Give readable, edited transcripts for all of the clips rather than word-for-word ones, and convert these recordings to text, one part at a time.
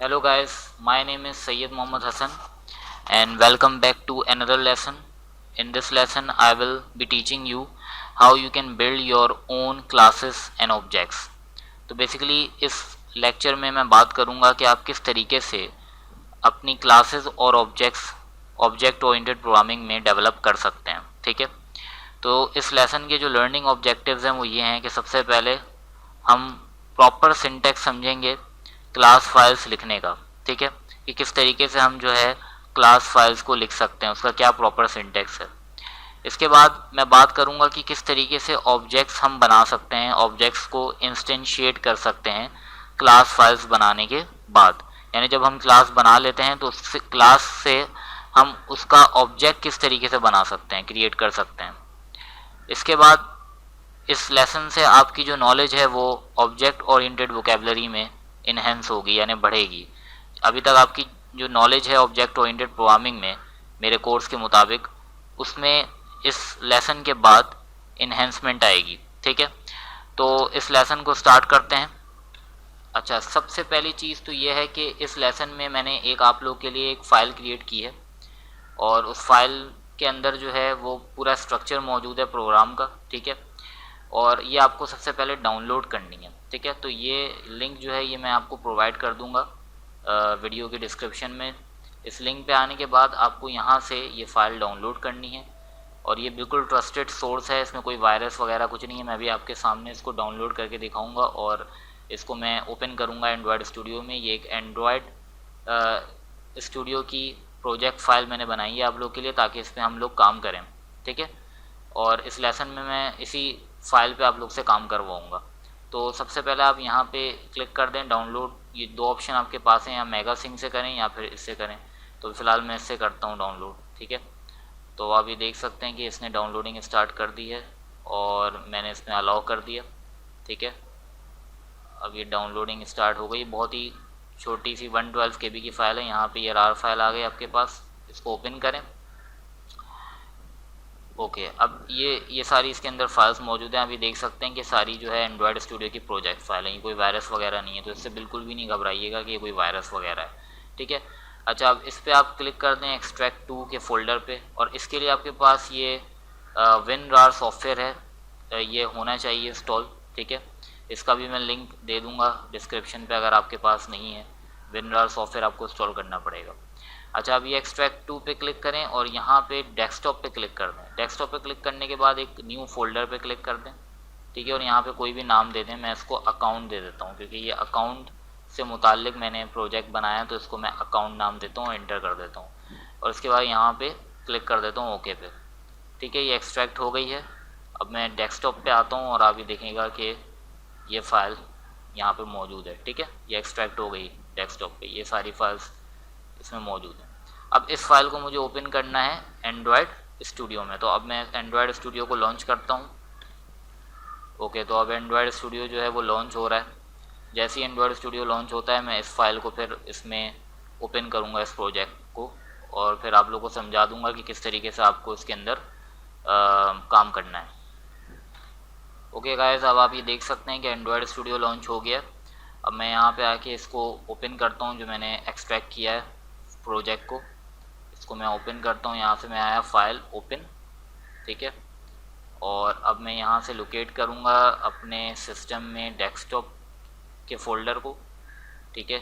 Hello guys, my name is Sayyid Mohammad Hassan and welcome back to another lesson. In this lesson I will be teaching you how you can build your own classes and objects. तो basically इस lecture में मैं बात करूंगा कि आप किस तरीके से अपनी क्लासेस और ऑब्जेक्ट ओरिएंटेड प्रोग्रामिंग में डेवलप कर सकते हैं। ठीक है, तो इस लेसन के जो लर्निंग ऑब्जेक्टिव्स हैं वो ये हैं कि सबसे पहले हम प्रॉपर सिंटेक्स समझेंगे क्लास फाइल्स लिखने का। ठीक है, कि किस तरीके से हम जो है क्लास फाइल्स को लिख सकते हैं, उसका क्या प्रॉपर सिंटेक्स है। इसके बाद मैं बात करूंगा कि किस तरीके से ऑब्जेक्ट्स हम बना सकते हैं, ऑब्जेक्ट्स को इंस्टेंशिएट कर सकते हैं क्लास फाइल्स बनाने के बाद। यानी जब हम क्लास बना लेते हैं तो उस क्लास से हम उसका ऑब्जेक्ट किस तरीके से बना सकते हैं, क्रिएट कर सकते हैं। इसके बाद इस लेसन से आपकी जो नॉलेज है वो ऑब्जेक्ट ओरिएंटेड वोकेबलरी में इन्हेंस होगी, यानी बढ़ेगी। अभी तक आपकी जो नॉलेज है ऑब्जेक्ट ओरिएंटेड प्रोग्रामिंग में मेरे कोर्स के मुताबिक, उसमें इस लेसन के बाद इन्हेंसमेंट आएगी। ठीक है, तो इस लेसन को स्टार्ट करते हैं। अच्छा, सबसे पहली चीज़ तो ये है कि इस लेसन में मैंने आप लोग के लिए एक फ़ाइल क्रिएट की है और उस फाइल के अंदर जो है वो पूरा स्ट्रक्चर मौजूद है प्रोग्राम का। ठीक है, और ये आपको सबसे पहले डाउनलोड करनी है। ठीक है, तो ये लिंक जो है ये मैं आपको प्रोवाइड कर दूंगा वीडियो के डिस्क्रिप्शन में। इस लिंक पे आने के बाद आपको यहाँ से ये फ़ाइल डाउनलोड करनी है और ये बिल्कुल ट्रस्टेड सोर्स है, इसमें कोई वायरस वगैरह कुछ नहीं है। मैं भी आपके सामने इसको डाउनलोड करके दिखाऊंगा और इसको मैं ओपन करूँगा एंड्रॉयड स्टूडियो में। ये एक एंड्रॉयड स्टूडियो की प्रोजेक्ट फाइल मैंने बनाई है आप लोग के लिए, ताकि इस पर हम लोग काम करें। ठीक है, और इस लेसन में मैं इसी फाइल पे आप लोग से काम करवाऊँगा। तो सबसे पहले आप यहाँ पे क्लिक कर दें डाउनलोड। ये दो ऑप्शन आपके पास हैं, या मेगा सिंक से करें या फिर इससे करें। तो फिलहाल मैं इससे करता हूँ डाउनलोड। ठीक है, तो आप ये देख सकते हैं कि इसने डाउनलोडिंग स्टार्ट कर दी है और मैंने इसमें अलाउ कर दिया। ठीक है, अब ये डाउनलोडिंग स्टार्ट हो गई। बहुत ही छोटी सी 112 KB की फ़ाइल है। यहाँ पे ये रार फाइल आ गई आपके पास, इसको ओपन करें। ओके, अब ये सारी इसके अंदर फाइल्स मौजूद हैं। अभी देख सकते हैं कि सारी जो है एंड्रॉयड स्टूडियो की प्रोजेक्ट फाइल है, ये कोई वायरस वगैरह नहीं है, तो इससे बिल्कुल भी नहीं घबराइएगा कि ये कोई वायरस वगैरह है। ठीक है, अच्छा, अब इस पर आप क्लिक कर दें एक्सट्रैक्ट टू के फोल्डर पे, और इसके लिए आपके पास ये WinRAR सॉफ्टवेयर है, ये होना चाहिए इंस्टॉल। ठीक है, इसका भी मैं लिंक दे दूँगा डिस्क्रिप्शन पर, अगर आपके पास नहीं है WinRAR सॉफ्टवेयर आपको इंस्टॉल करना पड़ेगा। अच्छा, अब ये एक्सट्रैक्ट टू पे क्लिक करें और यहाँ पे डेस्कटॉप पे क्लिक कर दें। डेस्कटॉप पे क्लिक करने के बाद एक न्यू फोल्डर पे क्लिक कर दें। ठीक है, और यहाँ पे कोई भी नाम दे दें। मैं इसको अकाउंट दे देता हूँ, क्योंकि ये अकाउंट से मुतालिक मैंने प्रोजेक्ट बनाया, तो इसको मैं अकाउंट नाम देता हूँ, एंटर कर देता हूँ और उसके बाद यहाँ पे क्लिक कर देता हूँ ओके पे। ठीक है, ये एक्सट्रैक्ट हो गई है। अब मैं डेस्कटॉप पे आता हूँ और आप ये देखेंगे कि ये फ़ाइल यहाँ पे मौजूद है। ठीक है, ये एक्सट्रैक्ट हो गई डेस्कटॉप पे, ये सारी फाइल्स इसमें मौजूद है। अब इस फाइल को मुझे ओपन करना है एंड्रॉयड स्टूडियो में, तो अब मैं एंड्रॉयड स्टूडियो को लॉन्च करता हूँ। ओके, तो अब एंड्रॉयड स्टूडियो जो है वो लॉन्च हो रहा है। जैसे ही एंड्रॉयड स्टूडियो लॉन्च होता है, मैं इस फाइल को फिर इसमें ओपन करूँगा, इस प्रोजेक्ट को, और फिर आप लोगों को समझा दूँगा कि किस तरीके से आपको इसके अंदर काम करना है। ओके गाइस, अब आप ये देख सकते हैं कि एंड्रॉयड स्टूडियो लॉन्च हो गया। अब मैं यहाँ पे आके इसको ओपन करता हूँ, जो मैंने एक्सट्रैक्ट किया है प्रोजेक्ट को, इसको मैं ओपन करता हूँ। यहाँ से मैं आया फाइल ओपन। ठीक है, और अब मैं यहाँ से लोकेट करूँगा अपने सिस्टम में डेस्कटॉप के फोल्डर को। ठीक है,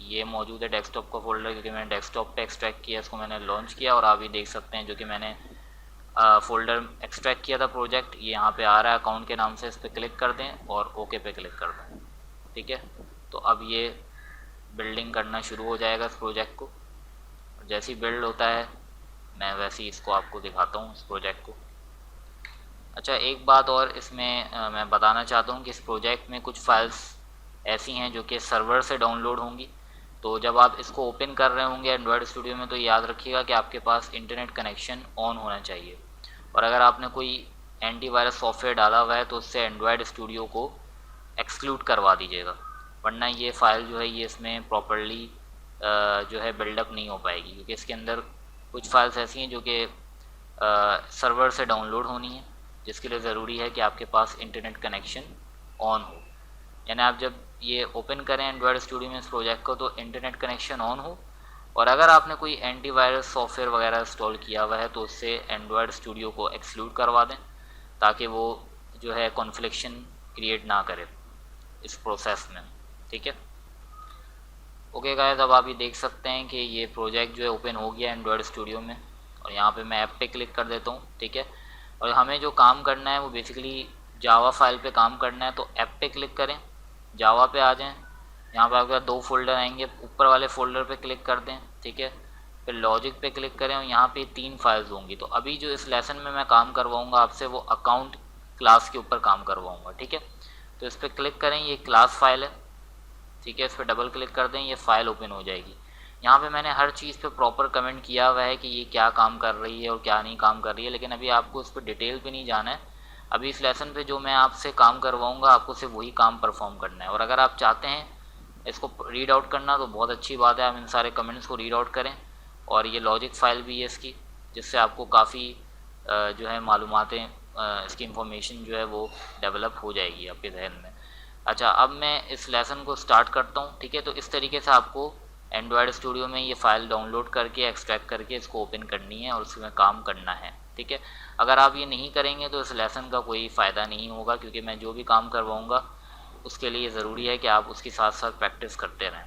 ये मौजूद है डेस्कटॉप का फोल्डर, क्योंकि मैंने डेस्कटॉप पे एक्सट्रैक्ट किया, इसको मैंने लॉन्च किया। और आप ये देख सकते हैं जो कि मैंने फोल्डर एक्सट्रैक्ट किया था प्रोजेक्ट, ये यहाँ पे आ रहा है अकाउंट के नाम से। इस पर क्लिक कर दें और ओके पे क्लिक कर दें। ठीक है, तो अब ये बिल्डिंग करना शुरू हो जाएगा इस प्रोजेक्ट को। जैसे ही बिल्ड होता है मैं वैसे ही इसको आपको दिखाता हूँ, इस प्रोजेक्ट को। अच्छा, एक बात और इसमें मैं बताना चाहता हूँ कि इस प्रोजेक्ट में कुछ फाइल्स ऐसी हैं जो कि सर्वर से डाउनलोड होंगी। तो जब आप इसको ओपन कर रहे होंगे एंड्रॉयड स्टूडियो में, तो याद रखिएगा कि आपके पास इंटरनेट कनेक्शन ऑन होना चाहिए, और अगर आपने कोई एंटीवायरस सॉफ्टवेयर डाला हुआ है तो उससे एंड्रॉयड स्टूडियो को एक्सक्लूड करवा दीजिएगा, वरना ये फ़ाइल जो है ये इसमें प्रॉपरली जो है बिल्डअप नहीं हो पाएगी, क्योंकि इसके अंदर कुछ फाइल्स ऐसी हैं जो कि सर्वर से डाउनलोड होनी है, जिसके लिए ज़रूरी है कि आपके पास इंटरनेट कनेक्शन ऑन हो। यानी आप जब ये ओपन करें एंड्रॉयड स्टूडियो में इस प्रोजेक्ट को तो इंटरनेट कनेक्शन ऑन हो, और अगर आपने कोई एंटीवायरस सॉफ्टवेयर वगैरह इंस्टॉल किया हुआ है तो उससे एंड्रॉयड स्टूडियो को एक्सक्लूड करवा दें, ताकि वो जो है कॉन्फ्लिक्शन क्रिएट ना करे इस प्रोसेस में। ठीक है, ओके गाइस, अब आप ये देख सकते हैं कि ये प्रोजेक्ट जो है ओपन हो गया एंड्रॉयड स्टूडियो में, और यहाँ पे मैं ऐप पे क्लिक कर देता हूँ। ठीक है, और हमें जो काम करना है वो बेसिकली जावा फाइल पे काम करना है, तो ऐप पे क्लिक करें, जावा पे आ जाएं, यहाँ पे आपके 2 फोल्डर आएंगे, ऊपर वाले फोल्डर पे क्लिक कर दें। ठीक है, फिर लॉजिक पे क्लिक करें और यहाँ पे 3 फाइल्स होंगी। तो अभी जो इस लेसन में मैं काम करवाऊँगा आपसे वो अकाउंट क्लास के ऊपर काम करवाऊँगा। ठीक है, तो इस पर क्लिक करें, ये क्लास फाइल है। ठीक है, इस पर डबल क्लिक कर दें, ये फाइल ओपन हो जाएगी। यहाँ पे मैंने हर चीज़ पे प्रॉपर कमेंट किया हुआ है कि ये क्या काम कर रही है और क्या नहीं काम कर रही है, लेकिन अभी आपको इस पर डिटेल पे नहीं जाना है। अभी इस लेसन पे जो मैं आपसे काम करवाऊँगा आपको सिर्फ वही काम परफॉर्म करना है, और अगर आप चाहते हैं इसको रीड आउट करना तो बहुत अच्छी बात है, आप इन सारे कमेंट्स को रीड आउट करें। और ये लॉजिक फाइल भी है इसकी, जिससे आपको काफ़ी जो है मालूमातें, इसकी इंफॉर्मेशन जो है वो डेवलप हो जाएगी आपके जहन में। अच्छा, अब मैं इस लेसन को स्टार्ट करता हूँ। ठीक है, तो इस तरीके से आपको एंड्रॉयड स्टूडियो में ये फ़ाइल डाउनलोड करके एक्सट्रैक्ट करके इसको ओपन करनी है और उसमें काम करना है। ठीक है, अगर आप ये नहीं करेंगे तो इस लेसन का कोई फ़ायदा नहीं होगा, क्योंकि मैं जो भी काम करवाऊँगा उसके लिए ज़रूरी है कि आप उसके साथ साथ प्रैक्टिस करते रहें।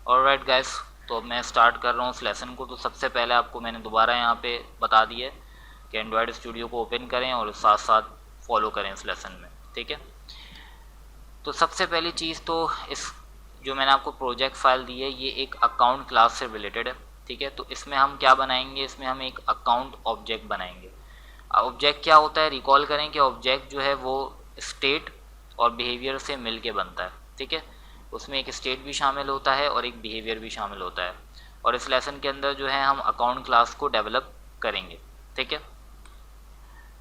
ऑलराइट गाइस, तो अब मैं स्टार्ट कर रहा हूँ इस लेसन को। तो सबसे पहले आपको मैंने दोबारा यहाँ पे बता दिया है कि एंड्रॉयड स्टूडियो को ओपन करें और साथ साथ फॉलो करें इस लेसन में। ठीक है, तो सबसे पहली चीज़ तो इस जो मैंने आपको प्रोजेक्ट फाइल दी है ये एक अकाउंट क्लास से रिलेटेड है। ठीक है, तो इसमें हम क्या बनाएंगे, इसमें हम एक अकाउंट ऑब्जेक्ट बनाएंगे। ऑब्जेक्ट क्या होता है, रिकॉल करें कि ऑब्जेक्ट जो है वो स्टेट और बिहेवियर से मिल के बनता है। ठीक है, उसमें एक स्टेट भी शामिल होता है और एक बिहेवियर भी शामिल होता है, और इस लेसन के अंदर जो है हम अकाउंट क्लास को डेवलप करेंगे। ठीक है,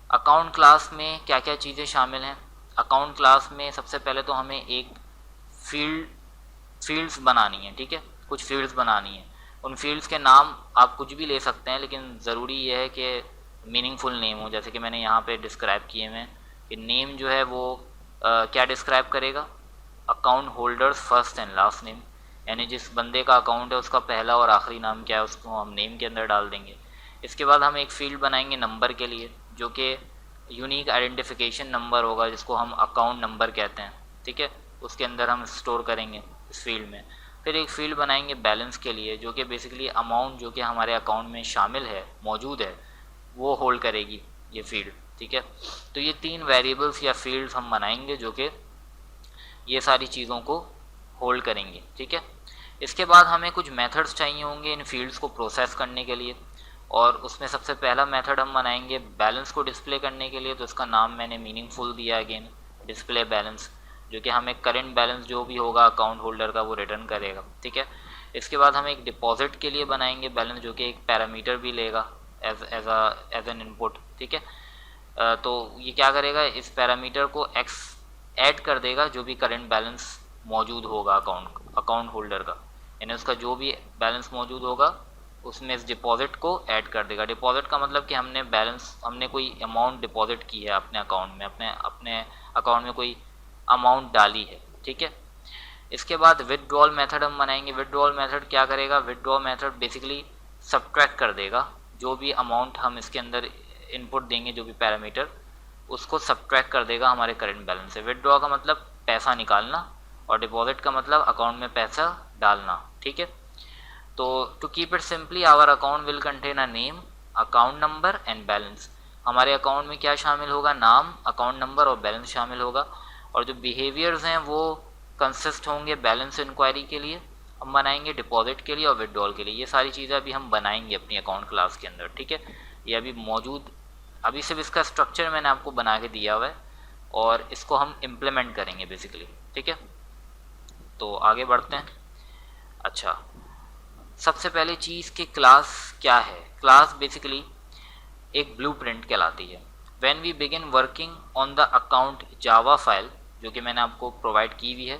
अकाउंट क्लास में क्या क्या चीज़ें शामिल हैं। अकाउंट क्लास में सबसे पहले तो हमें एक फील्ड्स बनानी है। ठीक है, कुछ फील्ड्स बनानी है, उन फील्ड्स के नाम आप कुछ भी ले सकते हैं, लेकिन ज़रूरी ये है कि मीनिंगफुल नेम हो। जैसे कि मैंने यहाँ पे डिस्क्राइब किए हैं कि नेम जो है वो क्या डिस्क्राइब करेगा, account holders first and last name, यानी जिस बंदे का अकाउंट है उसका पहला और आखिरी नाम क्या है उसको हम नेम के अंदर डाल देंगे। इसके बाद हम एक फील्ड बनाएंगे नंबर के लिए, जो कि यूनिक आइडेंटिफिकेशन नंबर होगा, जिसको हम अकाउंट नंबर कहते हैं। ठीक है, उसके अंदर हम स्टोर करेंगे इस फील्ड में। फिर एक फील्ड बनाएंगे बैलेंस के लिए, जो कि बेसिकली अमाउंट जो कि हमारे अकाउंट में शामिल है, मौजूद है, वो होल्ड करेगी ये फील्ड। ठीक है, तो ये 3 वेरिएबल्स या फील्ड्स हम बनाएंगे जो कि ये सारी चीज़ों को होल्ड करेंगे। ठीक है, इसके बाद हमें कुछ मेथड्स चाहिए होंगे इन फील्ड्स को प्रोसेस करने के लिए, और उसमें सबसे पहला मेथड हम बनाएंगे बैलेंस को डिस्प्ले करने के लिए। तो इसका नाम मैंने मीनिंगफुल दिया, अगेन डिस्प्ले बैलेंस, जो कि हमें करंट बैलेंस जो भी होगा अकाउंट होल्डर का वो रिटर्न करेगा। ठीक है, इसके बाद हम एक डिपॉजिट के लिए बनाएंगे बैलेंस, जो कि एक पैरामीटर भी लेगा एज एन इनपुट। ठीक है, तो ये क्या करेगा, इस पैरामीटर को एक्स ऐड कर देगा जो भी करंट बैलेंस मौजूद होगा अकाउंट होल्डर का, यानी उसका जो भी बैलेंस मौजूद होगा उसमें इस डिपॉजिट को ऐड कर देगा। डिपॉजिट का मतलब कि हमने कोई अमाउंट डिपॉजिट की है अपने अकाउंट में, अपने अकाउंट में कोई अमाउंट डाली है। ठीक है, इसके बाद विथड्रॉल मेथड हम बनाएंगे। विथड्रॉल मेथड क्या करेगा, विथड्रॉल मेथड बेसिकली सब्ट्रैक्ट कर देगा जो भी अमाउंट हम इसके अंदर इनपुट देंगे, जो भी पैरामीटर, उसको सब्ट्रैक्ट कर देगा हमारे करंट बैलेंस से। विथड्रॉ का मतलब पैसा निकालना और डिपॉजिट का मतलब अकाउंट में पैसा डालना। ठीक है, तो to keep it simply our account will contain a name, account number and balance. हमारे अकाउंट में क्या शामिल होगा, नाम, अकाउंट नंबर और बैलेंस शामिल होगा। और जो बिहेवियर्स हैं वो कंसिस्ट होंगे बैलेंस इंक्वायरी के लिए हम बनाएंगे, डिपॉजिट के लिए और विथड्रॉल के लिए। ये सारी चीज़ें अभी हम बनाएंगे अपनी अकाउंट क्लास के अंदर। ठीक है, ये अभी मौजूद, अभी सिर्फ इसका स्ट्रक्चर मैंने आपको बना के दिया हुआ है और इसको हम इम्प्लीमेंट करेंगे बेसिकली। ठीक है, तो आगे बढ़ते हैं। अच्छा, सबसे पहले चीज़ कि क्लास क्या है। क्लास बेसिकली एक ब्लूप्रिंट कहलाती है। When we begin working on the account java file, जो कि मैंने आपको प्रोवाइड की हुई है,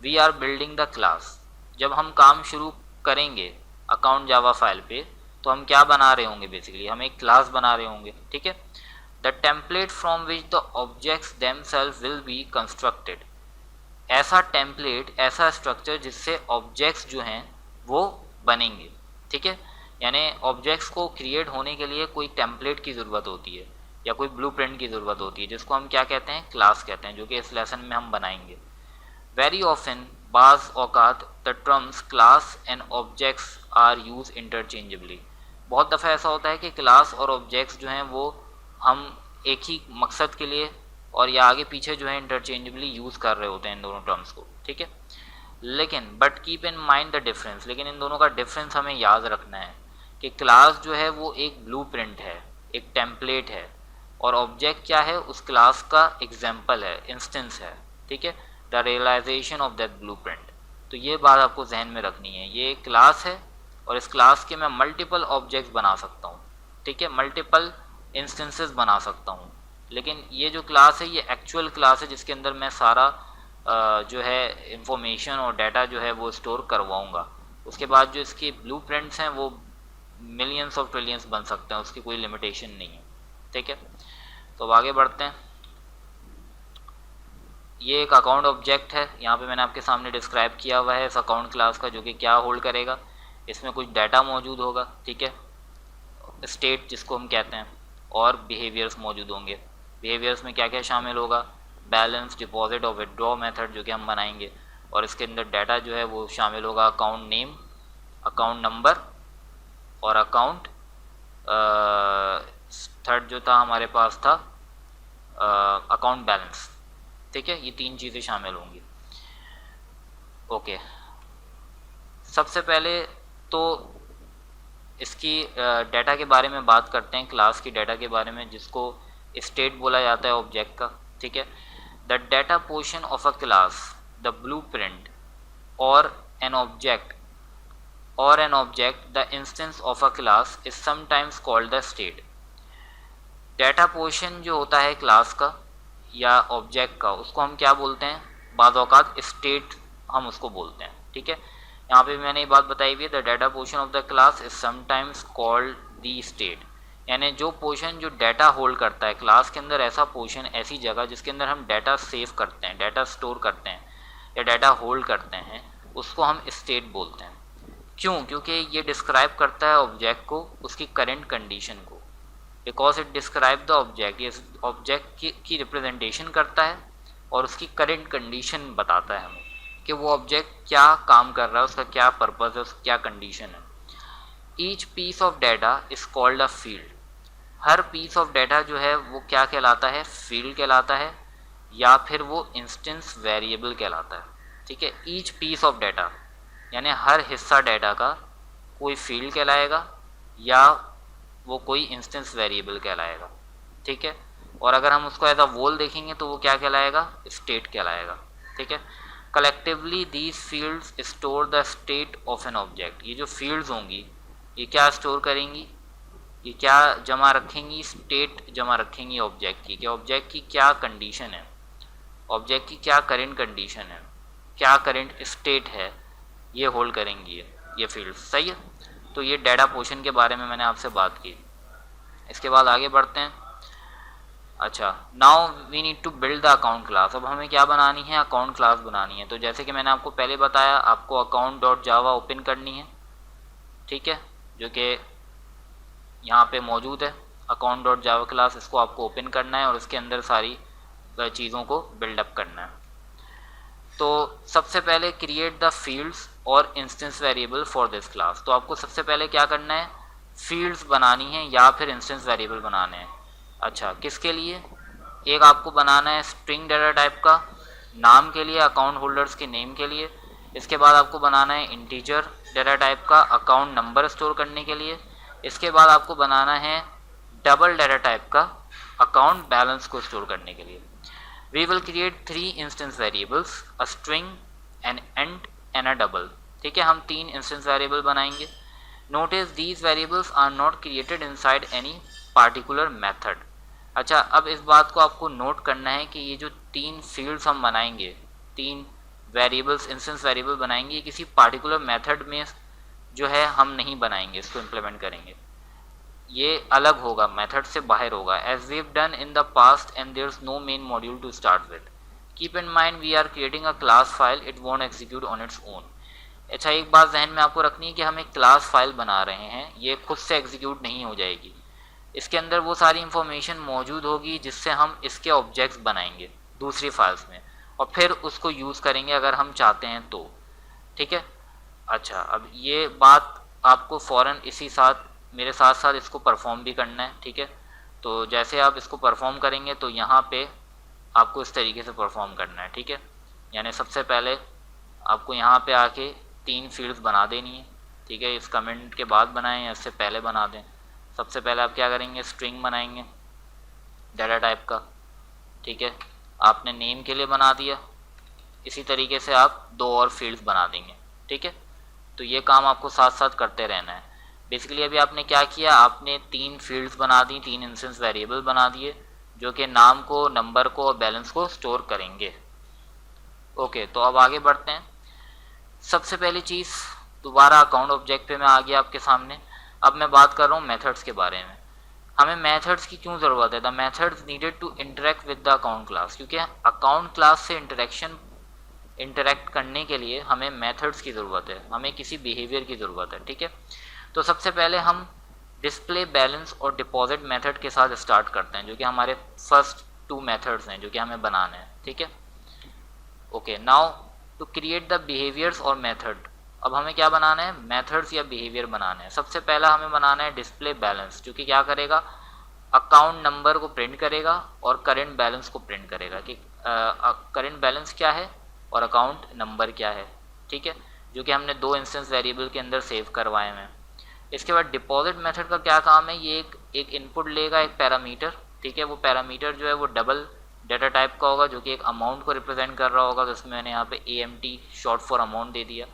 we are building the class. जब हम काम शुरू करेंगे अकाउंट जावा फाइल पे तो हम क्या बना रहे होंगे, बेसिकली हम एक क्लास बना रहे होंगे। ठीक है, the template from which the objects themselves will be constructed ऐसा टेम्पलेट, ऐसा स्ट्रक्चर जिससे ऑब्जेक्ट्स जो हैं वो बनेंगे, ठीक है। यानी ऑब्जेक्ट्स को क्रिएट होने के लिए कोई टेम्पलेट की ज़रूरत होती है या कोई ब्लूप्रिंट की ज़रूरत होती है, जिसको हम क्या कहते हैं, क्लास कहते हैं, जो कि इस लेसन में हम बनाएंगे। वेरी ऑफन बाज औकात the terms class and objects are use interchangeably. बहुत दफ़ा ऐसा होता है कि क्लास और ऑब्जेक्ट्स जो हैं वो हम एक ही मकसद के लिए और या आगे पीछे जो है इंटरचेंजेबली यूज़ कर रहे होते हैं इन दोनों टर्म्स को, ठीक है। लेकिन but keep in mind the difference, लेकिन इन दोनों का डिफरेंस हमें याद रखना है कि क्लास जो है वो एक ब्लूप्रिंट है, एक टेम्पलेट है, और ऑब्जेक्ट क्या है, उस क्लास का एग्जाम्पल है, इंस्टेंस है, ठीक है, the realisation of that blueprint. तो ये बात आपको जहन में रखनी है, ये एक क्लास है और इस क्लास के मैं मल्टीपल ऑब्जेक्ट्स बना सकता हूँ, ठीक है, मल्टीपल इंस्टेंसेस बना सकता हूँ। लेकिन ये जो क्लास है ये एक्चुअल क्लास है जिसके अंदर मैं सारा जो है इंफॉर्मेशन और डाटा जो है वो स्टोर करवाऊँगा। उसके बाद जो इसके ब्लूप्रिंट्स हैं वो मिलियंस ऑफ ट्रिलियंस बन सकते हैं, उसकी कोई लिमिटेशन नहीं है, ठीक है। तो अब आगे बढ़ते हैं। ये एक अकाउंट ऑब्जेक्ट है, यहाँ पे मैंने आपके सामने डिस्क्राइब किया हुआ है इस अकाउंट क्लास का, जो कि क्या होल्ड करेगा, इसमें कुछ डाटा मौजूद होगा, ठीक है, स्टेट जिसको हम कहते हैं, और बिहेवियर्स मौजूद होंगे। बिहेवियर्स में क्या क्या शामिल होगा, बैलेंस, डिपॉजिट और विड्रॉ मेथड जो कि हम बनाएंगे, और इसके अंदर डाटा जो है वो शामिल होगा अकाउंट नेम, अकाउंट नंबर और अकाउंट थर्ड जो था हमारे पास था अकाउंट बैलेंस, ठीक है। ये तीन चीज़ें शामिल होंगी। ओके, सबसे पहले तो इसकी डाटा के बारे में बात करते हैं, क्लास की डाटा के बारे में, जिसको स्टेट बोला जाता है ऑब्जेक्ट का, ठीक है। The data portion of a class, the blueprint और an object the instance of a class is sometimes called the state. Data portion जो होता है क्लास का या ऑब्जेक्ट का, उसको हम क्या बोलते हैं, बाज़ औक़ात स्टेट हम उसको बोलते हैं, ठीक है। यहाँ पे मैंने ये बात बताई हुई है, the data portion of the class is sometimes called the state, यानी जो पोर्शन जो डाटा होल्ड करता है क्लास के अंदर, ऐसा पोर्शन, ऐसी जगह जिसके अंदर हम डाटा सेव करते हैं, डाटा स्टोर करते हैं या डाटा होल्ड करते हैं, उसको हम स्टेट बोलते हैं। क्यों? क्योंकि ये डिस्क्राइब करता है ऑब्जेक्ट को, उसकी करेंट कंडीशन को, because it describe the object, ये ऑब्जेक्ट की रिप्रेजेंटेशन करता है और उसकी करेंट कंडीशन बताता है हमें कि वो ऑब्जेक्ट क्या काम कर रहा है, उसका क्या पर्पज़ है, उसका क्या कंडीशन है। Each piece of data is called a field. हर पीस ऑफ डाटा जो है वो क्या कहलाता है, फील्ड कहलाता है, या फिर वो इंस्टेंस वेरिएबल कहलाता है, ठीक है। ईच पीस ऑफ डाटा यानी हर हिस्सा डाटा का कोई फील्ड कहलाएगा या वो कोई इंस्टेंस वेरिएबल कहलाएगा, ठीक है। और अगर हम उसको एज अ वोल देखेंगे तो वो क्या कहलाएगा, स्टेट कहलाएगा, ठीक है। Collectively these fields store the state of an object. ये जो फील्ड्स होंगी ये क्या स्टोर करेंगी, ये क्या जमा रखेंगी, स्टेट जमा रखेंगी ऑब्जेक्ट की, कि ऑब्जेक्ट की क्या कंडीशन है, ऑब्जेक्ट की क्या करेंट कंडीशन है, क्या करेंट स्टेट है, ये होल्ड करेंगी ये फील्ड, सही है। तो ये डाटा पोर्शन के बारे में मैंने आपसे बात की। इसके बाद आगे बढ़ते हैं। अच्छा, now we need to build the account class. अब हमें क्या बनानी है, अकाउंट क्लास बनानी है। तो जैसे कि मैंने आपको पहले बताया, आपको अकाउंट डॉट जावा ओपन करनी है, ठीक है, जो कि यहाँ पे मौजूद है, अकाउंट डॉट जावा क्लास, इसको आपको ओपन करना है और इसके अंदर सारी चीज़ों को बिल्डअप करना है। तो सबसे पहले क्रिएट द फील्ड्स और instance variable for this class. तो आपको सबसे पहले क्या करना है, फील्ड्स बनानी है या फिर इंस्टेंस वेरिएबल बनाने हैं। अच्छा, किसके लिए, एक आपको बनाना है स्ट्रिंग डाटा टाइप का नाम के लिए, अकाउंट होल्डर्स के नेम के लिए। इसके बाद आपको बनाना है इंटीजर डाटा टाइप का अकाउंट नंबर स्टोर करने के लिए। इसके बाद आपको बनाना है डबल डाटा टाइप का अकाउंट बैलेंस को स्टोर करने के लिए। We will create 3 instance variables, a string, an int and a double, ठीक है। हम 3 instance variable बनाएंगे। Notice these variables are not created inside any particular method। अच्छा, अब इस बात को आपको नोट करना है कि ये जो 3 fields हम बनाएंगे, 3 variables instance variable बनाएंगे, ये किसी particular method में जो है हम नहीं बनाएंगे, इसको implement करेंगे, ये अलग होगा, मेथड से बाहर होगा। As we have done in the past and there is no main module to start with. Keep in mind we are creating a class file, it won't execute on its own. अच्छा, एक बात जहन में आपको रखनी है कि हम एक क्लास फाइल बना रहे हैं, ये खुद से एग्जीक्यूट नहीं हो जाएगी, इसके अंदर वो सारी इंफॉर्मेशन मौजूद होगी जिससे हम इसके ऑब्जेक्ट्स बनाएंगे दूसरी फाइल्स में और फिर उसको यूज़ करेंगे अगर हम चाहते हैं तो, ठीक है। अच्छा, अब ये बात आपको फ़ौरन इसी साथ मेरे साथ साथ इसको परफॉर्म भी करना है, ठीक है। तो जैसे आप इसको परफॉर्म करेंगे तो यहाँ पे आपको इस तरीके से परफॉर्म करना है, ठीक है। यानी सबसे पहले आपको यहाँ पे आके 3 फील्ड्स बना देनी है, ठीक है। इस कमेंट के बाद बनाएं या इससे पहले बना दें। सबसे पहले आप क्या करेंगे, स्ट्रिंग बनाएंगे डाटा टाइप का, ठीक है। आपने नेम के लिए बना दिया, इसी तरीके से आप 2 और फील्ड्स बना देंगे, ठीक है। तो ये काम आपको साथ साथ करते रहना है। बेसिकली अभी आपने क्या किया, आपने 3 फील्ड्स बना दी, 3 इंस्टेंस वेरिएबल बना दिए जो कि नाम को, नंबर को और बैलेंस को स्टोर करेंगे। ओके, तो अब आगे बढ़ते हैं। सबसे पहली चीज़, दोबारा अकाउंट ऑब्जेक्ट पे मैं आ गया आपके सामने। अब मैं बात कर रहा हूँ मेथड्स के बारे में। हमें मेथड्स की क्यों ज़रूरत है? The methods needed to interact with the account class, क्योंकि अकाउंट क्लास से इंटरेक्ट करने के लिए हमें मेथड्स की ज़रूरत है, हमें किसी बिहेवियर की ज़रूरत है, ठीक है। तो सबसे पहले हम डिस्प्ले बैलेंस और डिपॉजिट मेथड के साथ स्टार्ट करते हैं, जो कि हमारे फर्स्ट 2 मेथड्स हैं जो कि हमें बनाने हैं, ठीक है। Okay, now to create the behaviours और मेथड, अब हमें क्या बनाना है, मेथड्स या बिहेवियर बनाना है। सबसे पहला हमें बनाना है डिस्प्ले बैलेंस, जो कि क्या करेगा, अकाउंट नंबर को प्रिंट करेगा और करेंट बैलेंस को प्रिंट करेगा कि करेंट बैलेंस क्या है और अकाउंट नंबर क्या है, ठीक है, जो कि हमने 2 इंस्टेंस वेरिएबल के अंदर सेव करवाए हैं। इसके बाद डिपॉजिट मेथड का क्या काम है, ये एक इनपुट लेगा, एक पैरामीटर, ठीक है। वो पैरामीटर जो है वो डबल डाटा टाइप का होगा, जो कि एक अमाउंट को रिप्रेजेंट कर रहा होगा। तो इसमें मैंने यहाँ पे AMT शॉर्ट फॉर अमाउंट दे दिया।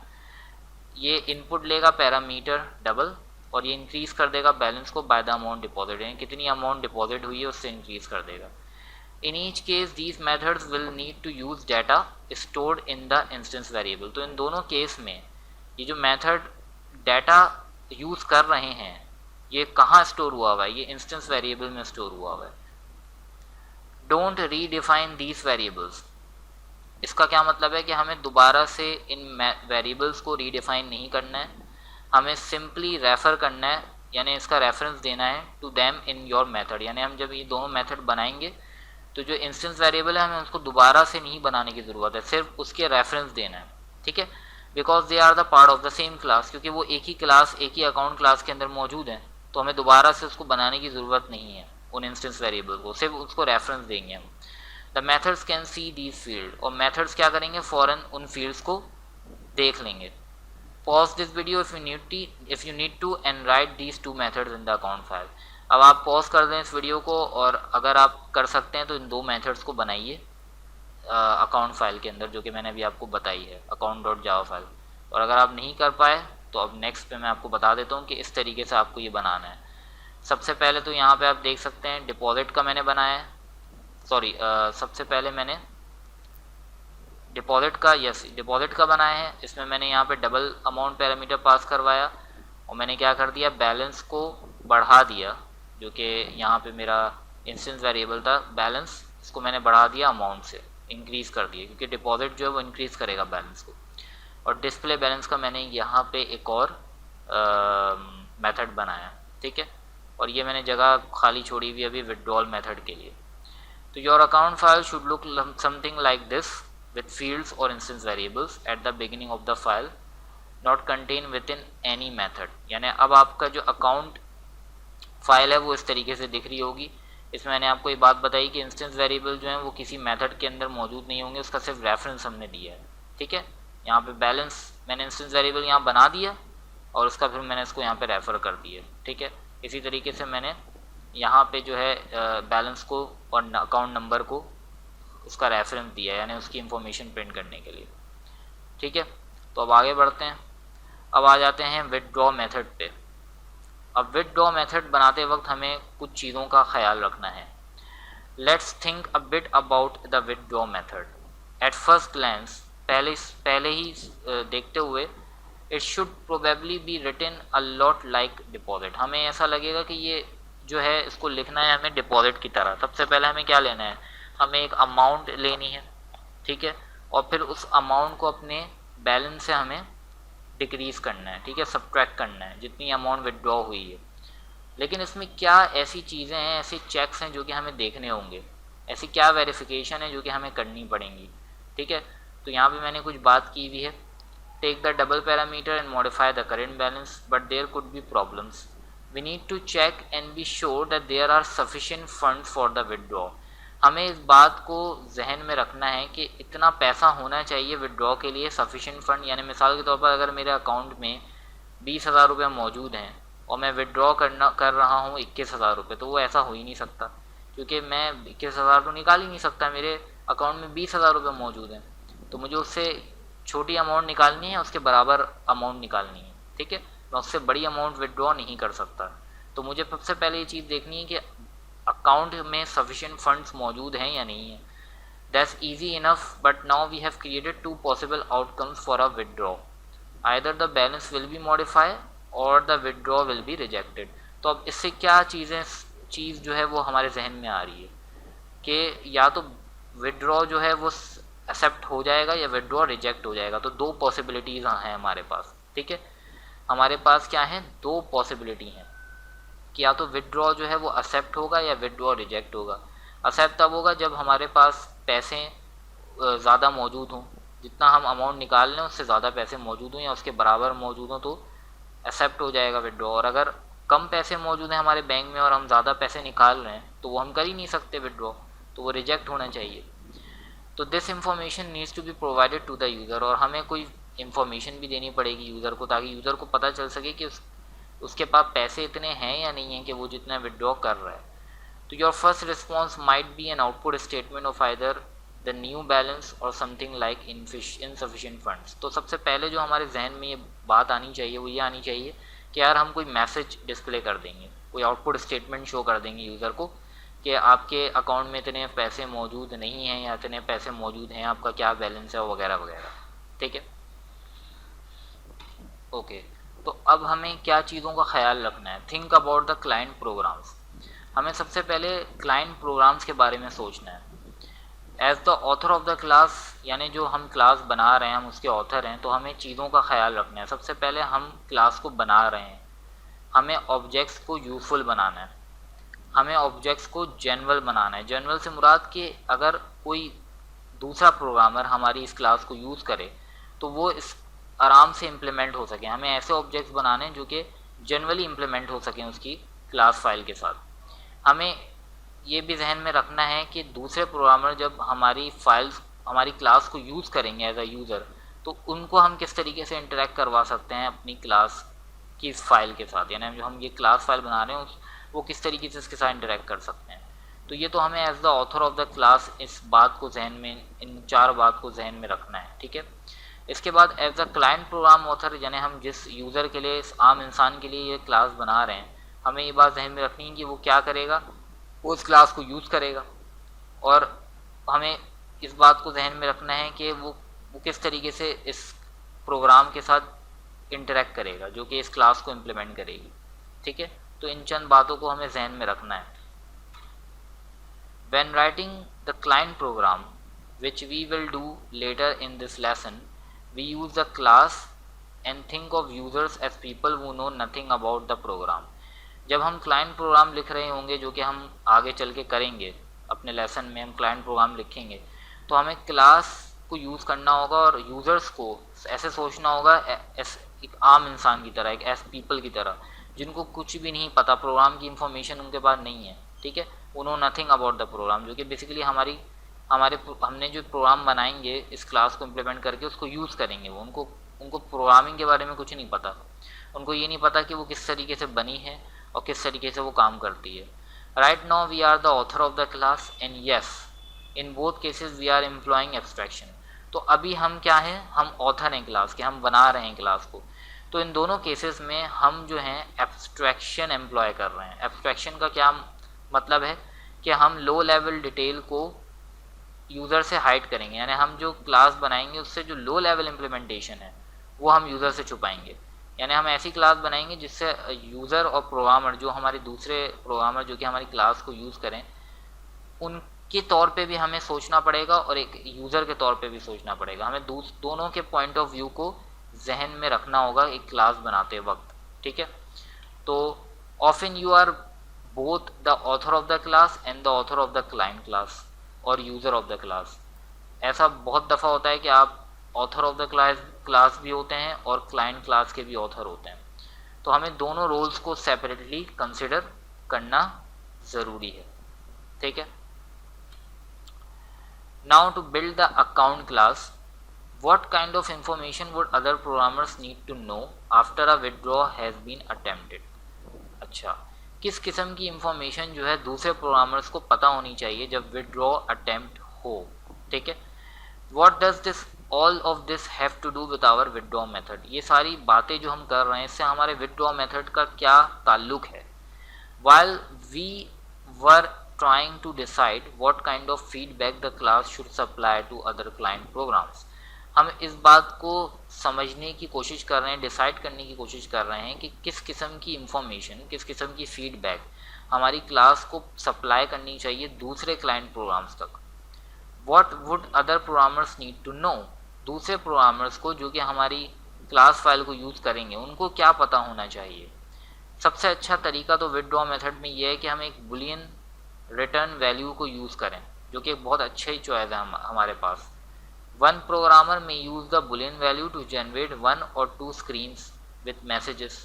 ये इनपुट लेगा पैरामीटर डबल और ये इंक्रीज़ कर देगा बैलेंस को बाय द अमाउंट डिपॉजिट, यानी कितनी अमाउंट डिपॉजिट हुई है उससे इंक्रीज़ कर देगा। In each case these methods will need to use data stored in the instance variable. तो इन दोनों केस में ये जो मेथड डाटा यूज़ कर रहे हैं ये कहाँ स्टोर हुआ हुआ है, ये इंस्टेंस वेरिएबल में स्टोर हुआ हुआ है। डोंट रीडिफाइन दीज वेरिएबल्स, इसका क्या मतलब है कि हमें दोबारा से इन वेरिएबल्स को रीडिफाइन नहीं करना है, हमें सिंपली रेफर करना है, यानी इसका रेफरेंस देना है to them in your method. यानी हम जब ये दोनों मेथड बनाएंगे तो जो इंस्टेंस वेरिएबल है हमें उसको दोबारा से नहीं बनाने की ज़रूरत है, सिर्फ उसके रेफरेंस देना है, ठीक है। Because they are the part of the same class, क्योंकि वो एक ही क्लास, एक ही अकाउंट क्लास के अंदर मौजूद हैं, तो हमें दोबारा से उसको बनाने की ज़रूरत नहीं है उन इंस्टेंस वेरिएबल को, सिर्फ उसको रेफरेंस देंगे हम। The methods can see these field, और मेथड्स क्या करेंगे, फ़ौरन उन फील्ड्स को देख लेंगे। Pause this video if you need to and write these 2 methods in the account file. अब आप पॉज कर दें इस वीडियो को, और अगर आप कर सकते हैं तो इन 2 मेथड्स को बनाइए अकाउंट फाइल के अंदर, जो कि मैंने अभी आपको बताई है, account.java फाइल। और अगर आप नहीं कर पाए तो अब नेक्स्ट पे मैं आपको बता देता हूँ कि इस तरीके से आपको ये बनाना है। सबसे पहले तो यहाँ पे आप देख सकते हैं डिपॉजिट का मैंने बनाया है, सॉरी सबसे पहले मैंने डिपॉजिट का बनाया है। इसमें मैंने यहाँ पे डबल अमाउंट पैरामीटर पास करवाया और मैंने क्या कर दिया, बैलेंस को बढ़ा दिया, जो कि यहाँ पे मेरा इंस्टेंस वेरिएबल था बैलेंस, इसको मैंने बढ़ा दिया अमाउंट से, इंक्रीज़ कर दिया, क्योंकि डिपॉजिट जो है वो इंक्रीज़ करेगा बैलेंस को। और डिस्प्ले बैलेंस का मैंने यहाँ पे एक और मेथड बनाया, ठीक है। और ये मैंने जगह खाली छोड़ी हुई अभी विड्रॉल मेथड के लिए। तो your account file should look something like this with fields or instance variables at the beginning of the file not contained within any method। यानी अब आपका जो अकाउंट फाइल है वो इस तरीके से दिख रही होगी। इसमें मैंने आपको ये बात बताई कि इंस्टेंस वेरिएबल जो है वो किसी मेथड के अंदर मौजूद नहीं होंगे, उसका सिर्फ रेफरेंस हमने दिया है, ठीक है। यहाँ पे बैलेंस मैंने इंस्टेंस वेरिएबल यहाँ बना दिया और उसका फिर मैंने इसको यहाँ पे रेफ़र कर दिया, ठीक है। इसी तरीके से मैंने यहाँ पे जो है बैलेंस को और अकाउंट नंबर को उसका रेफरेंस दिया है, यानी उसकी इंफॉर्मेशन प्रिंट करने के लिए, ठीक है। तो अब आगे बढ़ते हैं। अब आ जाते हैं विथड्रॉ मेथड पे। अब विथड्रॉ मेथड बनाते वक्त हमें कुछ चीज़ों का ख्याल रखना है। Let's think a bit about the withdraw method. At first glance, पहले ही देखते हुए, it should probably be written a lot like deposit. हमें ऐसा लगेगा कि ये जो है इसको लिखना है हमें डिपॉजिट की तरह। सबसे पहले हमें क्या लेना है, हमें एक अमाउंट लेनी है, ठीक है, और फिर उस अमाउंट को अपने बैलेंस से हमें डिक्रीज़ करना है, ठीक है, सब्ट्रैक्ट करना है जितनी अमाउंट विदड्रॉ हुई है। लेकिन इसमें क्या ऐसी चीज़ें हैं, ऐसे चेक्स हैं जो कि हमें देखने होंगे, ऐसी क्या वेरिफिकेशन है जो कि हमें करनी पड़ेंगी, ठीक है। तो यहाँ पे मैंने कुछ बात की हुई है, take the double parameter and modify the current balance but there could be problems, we need to check and be sure that there are sufficient funds for the withdraw. हमें इस बात को जहन में रखना है कि इतना पैसा होना चाहिए विदड्रॉ के लिए, सफिशिएंट फंड, यानी मिसाल के तौर पर अगर मेरे अकाउंट में 20,000 रुपये मौजूद हैं और मैं विदड्रॉ कर रहा हूँ 21,000 रुपये, तो वो ऐसा हो ही नहीं सकता, क्योंकि मैं 21,000 तो निकाल ही नहीं सकता, मेरे अकाउंट में 20,000 रुपये मौजूद हैं, तो मुझे उससे छोटी अमाउंट निकालनी है, उसके बराबर अमाउंट निकालनी है, ठीक है। मैं उससे बड़ी अमाउंट विदड्रॉ नहीं कर सकता। तो मुझे सबसे पहले ये चीज़ देखनी है कि अकाउंट में सफिशिएंट फंड्स मौजूद हैं या नहीं है। That's easy enough, but now we have created 2 possible outcomes for a withdraw, either the balance will be modify और the withdraw will be rejected. तो अब इससे क्या चीज़ जो है वो हमारे जहन में आ रही है कि या तो विदड्रॉ जो है वो एक्सेप्ट हो जाएगा या विदड्रॉ रिजेक्ट हो जाएगा। तो 2 पॉसिबिलिटीज़ हैं हमारे पास, ठीक है। हमारे पास क्या है, 2 पॉसिबिलिटी हैं कि या तो विदड्रॉ जो है वो एक्सेप्ट होगा या विदड्रॉ रिजेक्ट होगा। एक्सेप्ट तब होगा जब हमारे पास पैसे ज़्यादा मौजूद हों, जितना हम अमाउंट निकाल लें उससे ज़्यादा पैसे मौजूद हों या उसके बराबर मौजूद हों, तो एक्सेप्ट हो जाएगा विदड्रॉ। और अगर कम पैसे मौजूद हैं हमारे बैंक में और हम ज़्यादा पैसे निकाल रहे हैं तो वो हम कर ही नहीं सकते विदड्रॉ, तो वो रिजेक्ट होना चाहिए। तो this information needs to be provided to the user, और हमें कोई इंफॉर्मेशन भी देनी पड़ेगी यूज़र को, ताकि यूज़र को पता चल सके कि उसके पास पैसे इतने हैं या नहीं हैं कि वो जितना विदड्रॉ कर रहा है। तो your first response might be an output statement of either the new balance और समथिंग लाइक इनसफिशिएंट फंड्स। तो सबसे पहले जो हमारे जहन में ये बात आनी चाहिए वो ये आनी चाहिए कि यार हम कोई मैसेज डिस्प्ले कर देंगे, कोई आउटपुट स्टेटमेंट शो कर देंगे यूज़र को कि आपके अकाउंट में इतने पैसे मौजूद नहीं हैं या इतने पैसे मौजूद हैं, आपका क्या बैलेंस है वगैरह वगैरह, ठीक है। ओके, तो अब हमें क्या चीज़ों का ख्याल रखना है। Think about the client programs. हमें सबसे पहले क्लाइंट प्रोग्राम्स के बारे में सोचना है। As the author of the class, यानी जो हम क्लास बना रहे हैं, हम उसके ऑथर हैं, तो हमें चीज़ों का ख्याल रखना है। सबसे पहले हम क्लास को बना रहे हैं, हमें ऑब्जेक्ट्स को यूजफुल बनाना है, हमें ऑब्जेक्ट्स को जनरल बनाना है। जनरल से मुराद कि अगर कोई दूसरा प्रोग्रामर हमारी इस क्लास को यूज़ करे तो वो इस आराम से इम्प्लीमेंट हो सके। हमें ऐसे ऑब्जेक्ट्स बनाने जो कि जनरली इम्प्लीमेंट हो सकें उसकी क्लास फाइल के साथ। हमें ये भी जहन में रखना है कि दूसरे प्रोग्रामर जब हमारी फाइल्स, हमारी क्लास को यूज़ करेंगे एज अ यूज़र, तो उनको हम किस तरीके से इंटरेक्ट करवा सकते हैं अपनी क्लास की इस फाइल के साथ, यानी जो हम ये क्लास फाइल बना रहे हैं वो किस तरीके से इसके साथ इंटरेक्ट कर सकते हैं। तो ये तो हमें as the author of the class इस बात को जहन में, इन 4 बात को जहन में रखना है, ठीक है। इसके बाद as the client program author, यानी हम जिस यूज़र के लिए, इस आम इंसान के लिए ये क्लास बना रहे हैं, हमें ये बात जहन में रखनी है कि वो क्या करेगा, वो उस क्लास को यूज़ करेगा, और हमें इस बात को जहन में रखना है कि वो किस तरीके से इस प्रोग्राम के साथ इंटरेक्ट करेगा जो कि इस क्लास को इम्प्लीमेंट करेगी, ठीक है। तो इन चंद बातों को हमें जहन में रखना है। When writing the client program, which we will do later in this lesson, we use the class and think of users as people who know nothing about the program. जब हम क्लाइंट प्रोग्राम लिख रहे होंगे, जो कि हम आगे चल के करेंगे अपने लेसन में, हम क्लाइंट प्रोग्राम लिखेंगे, तो हमें क्लास को यूज़ करना होगा और यूज़र्स को ऐसे सोचना होगा एक आम इंसान की तरह, एक एस पीपल की तरह, जिनको कुछ भी नहीं पता, प्रोग्राम की इंफॉर्मेशन उनके पास नहीं है, ठीक है। उन्हों नथिंग अबाउट द प्रोग्राम, जो कि बेसिकली हमने जो प्रोग्राम बनाएंगे इस क्लास को इम्प्लीमेंट करके उसको यूज़ करेंगे, वो उनको प्रोग्रामिंग के बारे में कुछ नहीं पता, उनको ये नहीं पता कि वो किस तरीके से बनी है और किस तरीके से वो काम करती है। Right now we are the author of the class and yes, in both cases we are employing abstraction. तो अभी हम क्या हैं, हम ऑथर हैं क्लास के, हम बना रहे हैं क्लास को। तो इन दोनों केसेस में हम जो हैं एब्स्ट्रैक्शन एम्प्लॉय कर रहे हैं। एब्स्ट्रैक्शन का क्या मतलब है कि हम लो लेवल डिटेल को यूज़र से हाइड करेंगे, यानी हम जो क्लास बनाएंगे उससे जो लो लेवल इम्प्लीमेंटेशन है वो हम यूज़र से छुपाएंगे। यानी हम ऐसी क्लास बनाएंगे जिससे यूज़र और प्रोग्रामर, जो हमारे दूसरे प्रोग्रामर जो कि हमारी क्लास को यूज़ करें, के तौर पे भी हमें सोचना पड़ेगा और एक यूज़र के तौर पे भी सोचना पड़ेगा। हमें दोनों के पॉइंट ऑफ व्यू को जहन में रखना होगा एक क्लास बनाते वक्त, ठीक है। तो often you are both the author of the class and the author of the client class और यूज़र ऑफ द क्लास। ऐसा बहुत दफ़ा होता है कि आप ऑथर ऑफ द क्लास भी होते हैं और क्लाइंट क्लास के भी ऑथर होते हैं। तो हमें दोनों रोल्स को सेपरेटली कंसिडर करना ज़रूरी है, ठीक है। Now to build the account class, what kind of information would other programmers need to know after a withdraw has been attempted? अच्छा, किस किस्म की इंफॉर्मेशन जो है दूसरे प्रोग्रामर्स को पता होनी चाहिए जब विदड्रॉ अटेम्प्ट हो, ठीक है। What does this all of this have to do with our withdraw method? ये सारी बातें जो हम कर रहे हैं इससे हमारे withdraw method का क्या ताल्लुक है? While we were trying to decide what kind of feedback the class should supply to other client programs, हम इस बात को समझने की कोशिश कर रहे हैं, डिसाइड करने की कोशिश कर रहे हैं कि किस किस्म की इंफॉर्मेशन, किस किस्म की फीडबैक हमारी क्लास को सप्लाई करनी चाहिए दूसरे क्लाइंट प्रोग्राम्स तक। What would other programmers need to know, दूसरे प्रोग्रामर्स को जो कि हमारी क्लास फाइल को यूज़ करेंगे उनको क्या पता होना चाहिए। सबसे अच्छा तरीका तो विदड्रॉ मेथड में ये है कि हम एक बुलियन रिटर्न वैल्यू को यूज़ करें, जो कि एक बहुत अच्छी चॉइस है हमारे पास। One programmer may use the boolean value to generate 1 or 2 screens with messages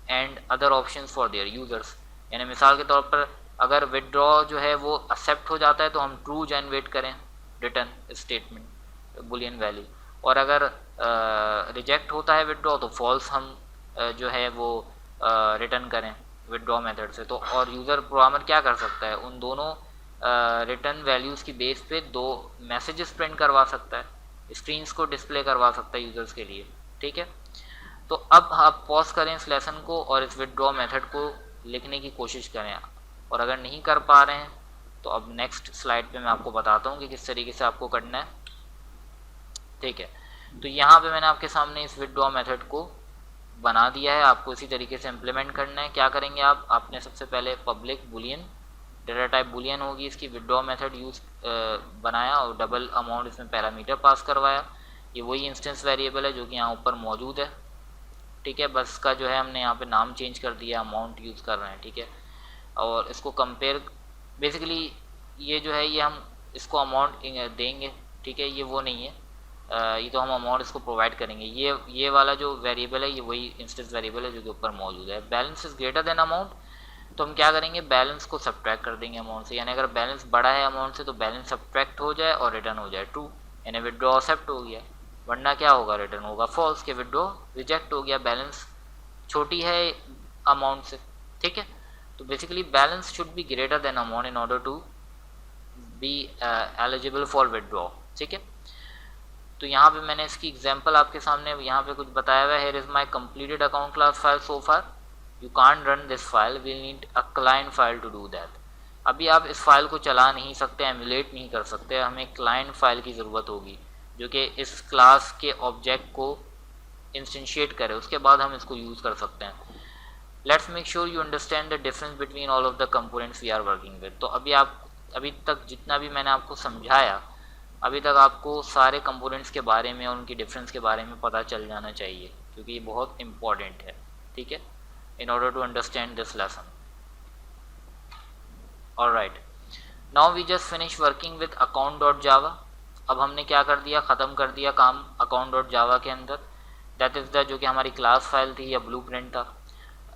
and other options for their users. यानी मिसाल के तौर पर अगर विदड्रॉ जो है वो एक्सेप्ट हो जाता है तो हम ट्रू जनरेट करें रिटर्न स्टेटमेंट बुलियन वैल्यू, और अगर रिजेक्ट होता है विदड्रॉ तो फॉल्स हम जो है वो रिटर्न करें विदड्रॉ मेथड से। तो और यूज़र प्रोग्रामर क्या कर सकता है, उन दोनों रिटर्न वैल्यूज़ की बेस पे 2 मैसेजेस प्रिंट करवा सकता है, स्क्रीन्स को डिस्प्ले करवा सकता है यूज़र्स के लिए, ठीक है। तो अब आप पॉज करें इस लेसन को और इस विदड्रॉ मेथड को लिखने की कोशिश करें, और अगर नहीं कर पा रहे हैं तो अब नेक्स्ट स्लाइड पे मैं आपको बताता हूँ कि किस तरीके से आपको करना है, ठीक है। तो यहाँ पे मैंने आपके सामने इस विदड्रॉ मेथड को बना दिया है, आपको इसी तरीके से इम्प्लीमेंट करना है। क्या करेंगे आप, आपने सबसे पहले public Boolean data type Boolean होगी इसकी विदड्रॉ मेथड यूज़ बनाया और डबल अमाउंट इसमें पैरामीटर पास करवाया। ये वही इंस्टेंस वेरिएबल है जो कि यहाँ ऊपर मौजूद है, ठीक है। बस का जो है हमने यहाँ पे नाम चेंज कर दिया, अमाउंट यूज़ कर रहे हैं, ठीक है। और इसको कंपेयर, बेसिकली ये जो है ये हम इसको अमाउंट देंगे, ठीक है। ये वो नहीं है, ये तो हम अमाउंट इसको प्रोवाइड करेंगे। ये वाला जो वेरिएबल है ये वही इंस्टेंस वेरिएबल है जो कि ऊपर मौजूद है। Balance is greater than amount, तो हम क्या करेंगे, बैलेंस को सब्ट्रैक्ट कर देंगे अमाउंट से। यानी अगर बैलेंस बड़ा है अमाउंट से तो बैलेंस सब्ट्रैक्ट हो जाए और रिटर्न हो जाए ट्रू, यानी विदड्रॉ एक्सेप्ट हो गया। वरना क्या होगा, रिटर्न होगा फॉल्स, के विदड्रॉ रिजेक्ट हो गया, बैलेंस छोटी है अमाउंट से, ठीक है। तो basically balance should be greater than amount in order to be eligible for withdraw, ठीक है। तो यहाँ पे मैंने इसकी एग्जांपल आपके सामने यहाँ पे कुछ बताया हुआ है। Here is my completed account class file so far, you can't run this file, we need a client file to do that. अभी आप इस फाइल को चला नहीं सकते, एमुलेट नहीं कर सकते, हमें क्लाइंट फाइल की ज़रूरत होगी जो कि इस क्लास के ऑब्जेक्ट को इंस्टेंशिएट करे, उसके बाद हम इसको यूज़ कर सकते हैं। Let's make sure you understand the difference between all of the components we are working with. तो अभी तक जितना भी मैंने आपको समझाया, अभी तक आपको सारे कंपोनेंट्स के बारे में और उनकी डिफरेंस के बारे में पता चल जाना चाहिए, क्योंकि ये बहुत इंपॉर्टेंट है, ठीक है, in order to understand this lesson. Alright, now we just finish working with account.java। अब हमने क्या कर दिया, ख़त्म कर दिया काम account.java के अंदर, दैट इज़ द जो कि हमारी क्लास फाइल थी या ब्लूप्रिंट था।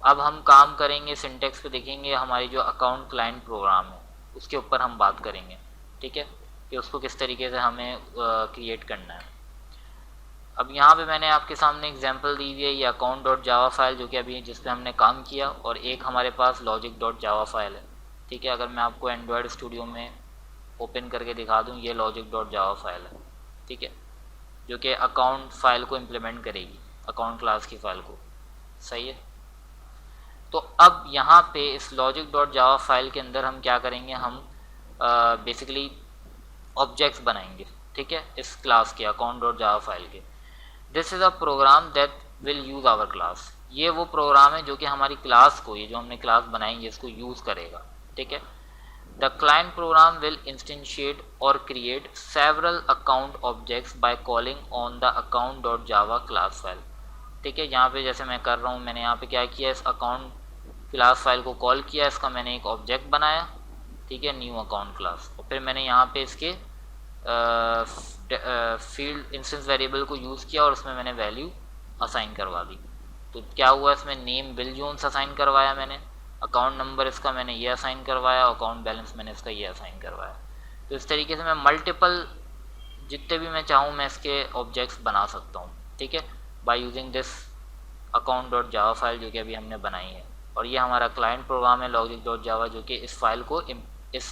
अब हम काम करेंगे सिंटेक्स पे, देखेंगे हमारी जो अकाउंट क्लाइंट प्रोग्राम है उसके ऊपर हम बात करेंगे, ठीक है, कि उसको किस तरीके से हमें क्रिएट करना है। अब यहाँ पे मैंने आपके सामने एग्जांपल दी हुई है, ये account.java फाइल जो कि अभी जिस पे हमने काम किया, और एक हमारे पास logic.java फाइल है, ठीक है। अगर मैं आपको एंड्रॉयड स्टूडियो में ओपन करके दिखा दूँ, ये logic.java फाइल है, ठीक है, जो कि अकाउंट फाइल को इम्प्लीमेंट करेगी, अकाउंट क्लास की फाइल को, सही है। तो अब यहाँ पे इस logic.java फाइल के अंदर हम क्या करेंगे, हम बेसिकली ऑब्जेक्ट्स बनाएंगे, ठीक है, इस क्लास के account.java फाइल के। This is a program that will use our class, ये वो प्रोग्राम है जो कि हमारी क्लास को, ये जो हमने क्लास बनाई है इसको यूज़ करेगा, ठीक है। The client program will instantiate or create several account objects by calling on the account.java class file। ठीक है, यहाँ पे जैसे मैं कर रहा हूँ, मैंने यहाँ पे क्या किया, इस अकाउंट क्लास फाइल को कॉल किया, इसका मैंने एक ऑब्जेक्ट बनाया, ठीक है, न्यू अकाउंट क्लास, और फिर मैंने यहाँ पे इसके फील्ड इंस्टेंस वेरिएबल को यूज़ किया और उसमें मैंने वैल्यू असाइन करवा दी। तो क्या हुआ, इसमें नेम बिल जोन्स असाइन करवाया मैंने, अकाउंट नंबर इसका मैंने ये असाइन करवाया, अकाउंट बैलेंस मैंने इसका ये असाइन करवाया। तो इस तरीके से मैं मल्टीपल जितने भी मैं चाहूँ मैं इसके ऑब्जेक्ट्स बना सकता हूँ, ठीक है, by using this account.java file जो कि अभी हमने बनाई है। और ये हमारा क्लाइंट प्रोग्राम है logic.java जो कि इस फाइल को, इस